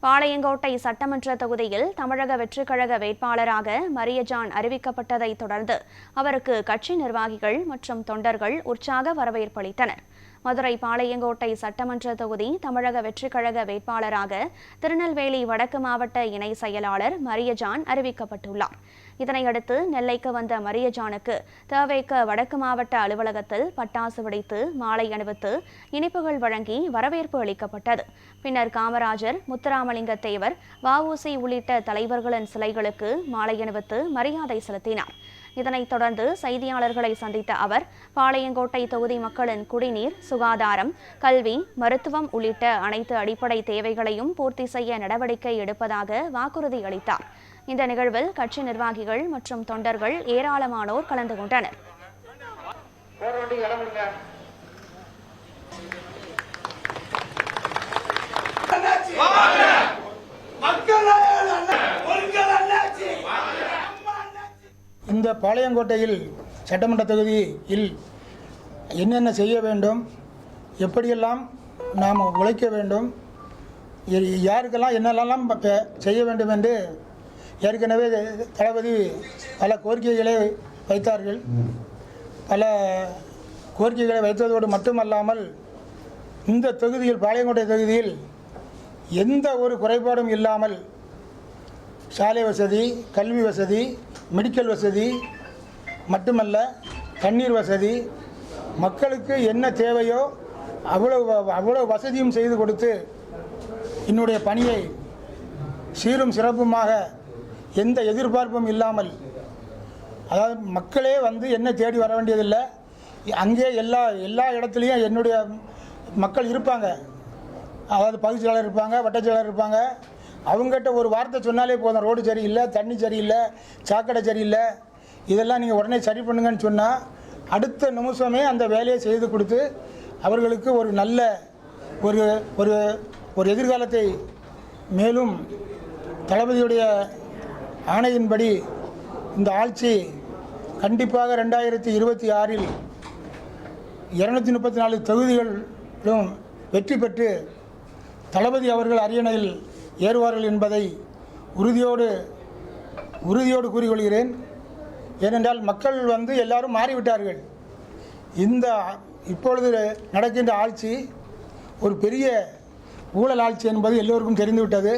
பாளையங்கோட்டை சட்டமன்ற தொகுதியில் தமிழக வெற்றிக் கழக வேட்பாளராக மரியஜான் அறிவிக்கப்பட்டதை தொடர்ந்து அவருக்கு கட்சி நிர்வாகிகள் மற்றும் தொண்டர்கள் உற்சாக வரவேற்பளித்தனர். மதுரை பாளையங்கோட்டை சட்டமன்ற தொகுதி தமிழக வெற்றிக் கழக வேட்பாளராக திருநெல்வேலி வடக்கு மாவட்ட இணை செயலாளர் மரியஜான் அறிவிக்கப்பட்டுள்ளார். இதனையடுத்து நெல்லைக்கு வந்த மரியஜானுக்கு தவேக வடக்கு மாவட்ட அலுவலகத்தில் பட்டாசு வெடித்து மாலை அணிவித்து இனிப்புகள் வழங்கி வரவேற்பு அளிக்கப்பட்டது. பின்னர் காமராஜர், முத்துராமலிங்க தேவர், வஉசி உள்ளிட்ட தலைவர்களின் சிலைகளுக்கு மாலை அணிவித்து மரியாதை செலுத்தினார். இதனைத் தொடர்ந்து செய்தியாளர்களை சந்தித்த அவர் பாளையங்கோட்டை தொகுதி மக்களின் குடிநீர், சுகாதாரம், கல்வி, மருத்துவம் உள்ளிட்ட அனைத்து அடிப்படை தேவைகளையும் பூர்த்தி செய்ய நடவடிக்கை எடுப்பதாக வாக்குறுதி அளித்தார். இந்த நிகழ்வில் கட்சி நிர்வாகிகள் மற்றும் தொண்டர்கள் ஏராளமானோர் கலந்து கொண்டனர். இந்த பாளையங்கோட்டையில் சட்டமன்ற தொகுதியில் என்னென்ன செய்ய வேண்டும், எப்படியெல்லாம் நாம் உழைக்க வேண்டும், யாருக்கெல்லாம் என்னெல்லாம் செய்ய வேண்டும் என்று ஏற்கனவே தளபதி பல கோரிக்கைகளை வைத்தார்கள். பல கோரிக்கைகளை வைத்ததோடு மட்டுமல்லாமல் இந்த தொகுதியில் பாளையங்கோட்டை தொகுதியில் எந்த ஒரு குறைபாடும் இல்லாமல் சாலை வசதி, கல்வி வசதி, மெடிக்கல் வசதி மட்டுமல்ல தண்ணீர் வசதி, மக்களுக்கு என்ன தேவையோ அவ்வளோ வசதியும் செய்து கொடுத்து என்னுடைய பணியை சீரும் சிறப்புமாக எந்த எதிர்பார்ப்பும் இல்லாமல், அதாவது மக்களே வந்து என்ன தேடி வர வேண்டியதில்லை, அங்கே எல்லா இடத்துலையும் என்னுடைய மக்கள் இருப்பாங்க. அதாவது பகுதி செயலாளர் இருப்பாங்க, வட்டச் செயலாளர் இருப்பாங்க. அவங்ககிட்ட ஒரு வார்த்தை சொன்னாலே போதும், ரோடு சரியில்லை, தண்ணி சரியில்லை, சாக்கடை சரியில்லை, இதெல்லாம் நீங்கள் உடனே சரி பண்ணுங்கன்னு சொன்னால் அடுத்த நிமிஷமே அந்த வேலையை செய்து கொடுத்து அவர்களுக்கு ஒரு நல்ல ஒரு ஒரு ஒரு எதிர்காலத்தை, மேலும் தளபதியுடைய ஆணையின்படி இந்த ஆட்சி கண்டிப்பாக 2026இல் 234 தொகுதிகளிலும் வெற்றி பெற்று தளபதி அவர்கள் அரியணையில் ஏறுவார்கள் என்பதை உறுதியோடு கூறிக்கொள்கிறேன். ஏனென்றால் மக்கள் வந்து எல்லாரும் மாறிவிட்டார்கள். இப்பொழுது நடக்கின்ற ஆட்சி ஒரு பெரிய ஊழல் ஆட்சி என்பது எல்லோருக்கும் தெரிந்துவிட்டது.